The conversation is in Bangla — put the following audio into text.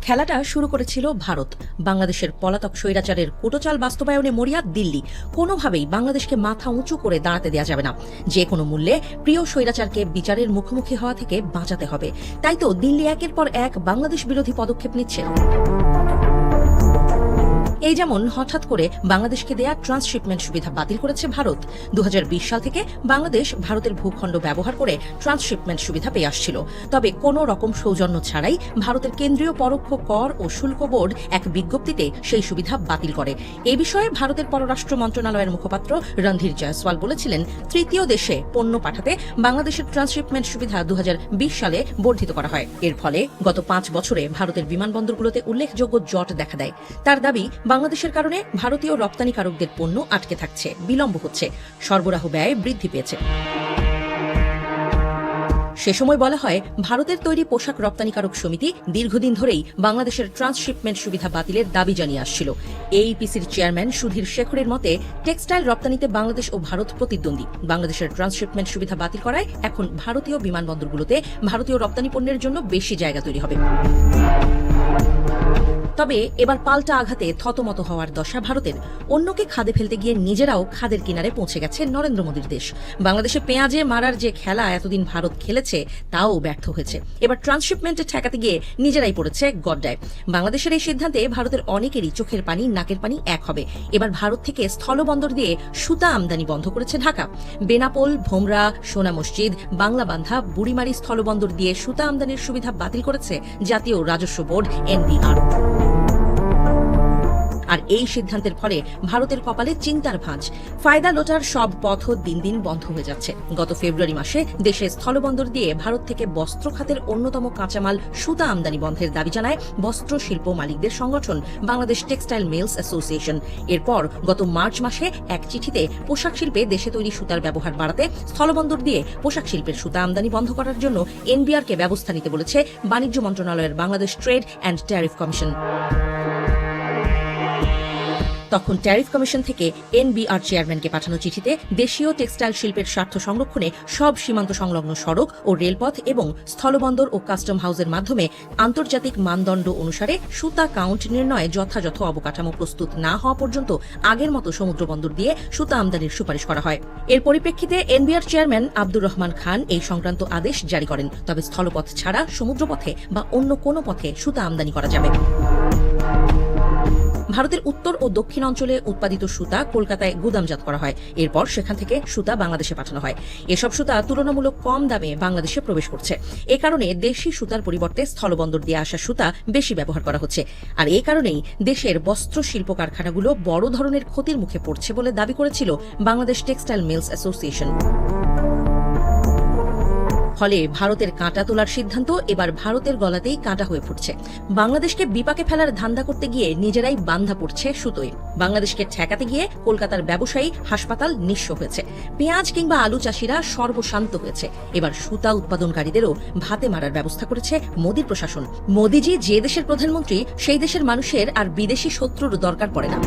খেলাটা শুরু করেছিল ভারত। বাংলাদেশের পলাতক স্বৈরাচারের কুটোচাল বাস্তবায়নে মরিয়া দিল্লি। কোনোভাবেই বাংলাদেশকে মাথা উঁচু করে দাঁড়াতে দেওয়া যাবে না। যে কোনো মূল্যে প্রিয় স্বৈরাচারকে বিচারের মুখোমুখি হওয়া থেকে বাঁচাতে হবে। তাই তো দিল্লি একের পর এক বাংলাদেশ বিরোধী পদক্ষেপ নিচ্ছে। এই যেমন হঠাৎ করে বাংলাদেশকে দেয়া ট্রান্সশিপমেন্ট সুবিধা বাতিল করেছে ভারত। 2020 সাল থেকে বাংলাদেশ ভারতের ভূখণ্ড ব্যবহার করে ট্রান্সশিপমেন্ট সুবিধা পেয়ে আসছিল। তবে কোনো রকম সৌজন্য ছাড়াই ভারতের কেন্দ্রীয় পরোক্ষ কর ও শুল্ক বোর্ড এক বিজ্ঞপ্তিতে সেই সুবিধা বাতিল করে। এ বিষয়ে ভারতের পররাষ্ট্র মন্ত্রণালয়ের মুখপাত্র রণধীর জয়সওয়াল বলেছিলেন, তৃতীয় দেশে পণ্য পাঠাতে বাংলাদেশের ট্রান্সশিপমেন্ট সুবিধা 2020 সালে বর্ধিত করা হয়। এর ফলে গত 5 বছরে ভারতের বিমানবন্দরগুলোতে উল্লেখযোগ্য জট দেখা দেয়। তার দাবি, বাংলাদেশের কারণে ভারতীয় রপ্তানিকারকদের পণ্য আটকে থাকছে, বিলম্ব হচ্ছে, সরবরাহ ব্যয় বৃদ্ধি পেয়েছে। সে সময় বলা হয়, ভারতের তৈরি পোশাক রপ্তানিকারক সমিতি দীর্ঘদিন ধরেই বাংলাদেশের ট্রান্সশিপমেন্ট সুবিধা বাতিলের দাবি জানিয়ে আসছিল। এইপিসির চেয়ারম্যান সুধীর শেখরের মতে, টেক্সটাইল রপ্তানিতে বাংলাদেশ ও ভারত প্রতিদ্বন্দ্বী। বাংলাদেশের ট্রান্সশিপমেন্ট সুবিধা বাতিল করায় এখন ভারতীয় বিমানবন্দরগুলোতে ভারতীয় রপ্তানি পণ্যের জন্য বেশি জায়গা তৈরি হবে। তবে এবার পাল্টা আঘাতে থতমত হওয়ার দশা ভারতের। অন্যকে খাদে ফেলতে গিয়ে নিজেরাও খাদের কিনারে পৌঁছে গেছে নরেন্দ্র মোদীর দেশ। বাংলাদেশে পেঁয়াজে মারার যে খেলা এতদিন ভারত খেলেছে, তাও ব্যর্থ হয়েছে। এবার ট্রান্সশিপমেন্টে ঠেকাতে গিয়ে নিজেরাই পড়েছে গড্ডায়। বাংলাদেশের এই সিদ্ধান্তে ভারতের অনেকেরই চোখের পানি নাকের পানি এক হবে। এবার ভারত থেকে স্থলবন্দর দিয়ে সুতা আমদানি বন্ধ করেছে ঢাকা। বেনাপোল, ভোমরা, সোনা মসজিদ, বাংলাবান্ধা, বুড়িমারি স্থলবন্দর দিয়ে সুতা আমদানির সুবিধা বাতিল করেছে জাতীয় রাজস্ব বোর্ড NBR। আর এই সিদ্ধান্তের ফলে ভারতের কপালে চিন্তার ভাঁজ। ফায়দা লোটার সব পথও দিন দিন বন্ধ হয়ে যাচ্ছে। গত ফেব্রুয়ারি মাসে দেশে স্থলবন্দর দিয়ে ভারত থেকে বস্ত্র খাতের অন্যতম কাঁচামাল সুতা আমদানি বন্ধের দাবি জানায় বস্ত্র শিল্প মালিকদের সংগঠন বাংলাদেশ টেক্সটাইল মিলস অ্যাসোসিয়েশন। এরপর গত মার্চ মাসে এক চিঠিতে পোশাক শিল্পে দেশে তৈরি সুতার ব্যবহার বাড়াতে স্থলবন্দর দিয়ে পোশাক শিল্পের সুতা আমদানি বন্ধ করার জন্য NBR-কে ব্যবস্থা নিতে বলেছে বাণিজ্য মন্ত্রণালয়ের Bangladesh trade and tariff commission. তখন ট্যারিফ কমিশন থেকে NBR চেয়ারম্যানকে পাঠানো চিঠিতে দেশীয় টেক্সটাইল শিল্পের স্বার্থ সংরক্ষণে সব সীমান্ত সংলগ্ন সড়ক ও রেলপথ এবং স্থলবন্দর ও কাস্টম হাউসের মাধ্যমে আন্তর্জাতিক মানদণ্ড অনুসারে সুতা কাউন্ট নির্ণয়ে যথাযথ অবকাঠামো প্রস্তুত না হওয়া পর্যন্ত আগের মতো সমুদ্রবন্দর দিয়ে সুতা আমদানির সুপারিশ করা হয়। এর পরিপ্রেক্ষিতে NBR চেয়ারম্যান আব্দুর রহমান খান এই সংক্রান্ত আদেশ জারি করেন। তবে স্থলপথ ছাড়া সমুদ্রপথে বা অন্য কোনো পথে সুতা আমদানি করা যাবে। ভারতের উত্তর ও দক্ষিণ অঞ্চলে উৎপাদিত সুতা কলকাতায় গুদামজাত করা হয়। এরপর সেখান থেকে সুতা বাংলাদেশে পাঠানো হয়। এসব সুতা তুলনামূলক কম দামে বাংলাদেশে প্রবেশ করছে। এ কারণে দেশি সুতার পরিবর্তে স্থলবন্দর দিয়ে আসা সুতা বেশি ব্যবহার করা হচ্ছে। আর এই কারণেই দেশের বস্ত্র শিল্প কারখানাগুলো বড় ধরনের ক্ষতির মুখে পড়ছে বলে দাবি করেছিল বাংলাদেশ টেক্সটাইল মিলস অ্যাসোসিয়েশন। ফলে ভারতের কাঁটা তোলার সিদ্ধান্ত এবার ভারতের গলাতেই কাঁটা হয়ে ফুটছে। বাংলাদেশকে বিপাকে ফেলার ধান্দা করতে গিয়ে নিজেরাই বান্ধা পড়ছে সুতোয়। বাংলাদেশকে ঠেকাতে গিয়ে কলকাতার ব্যবসায়ী, হাসপাতাল নিঃস্ব হয়েছে। পেঁয়াজ কিংবা আলু চাষিরা সর্বশান্ত হয়েছে। এবার সুতা উৎপাদনকারীদেরও ভাতে মারার ব্যবস্থা করেছে মোদীর প্রশাসন। মোদীজি যে দেশের প্রধানমন্ত্রী, সেই দেশের মানুষের আর বিদেশি শত্রুর দরকার পড়ে না।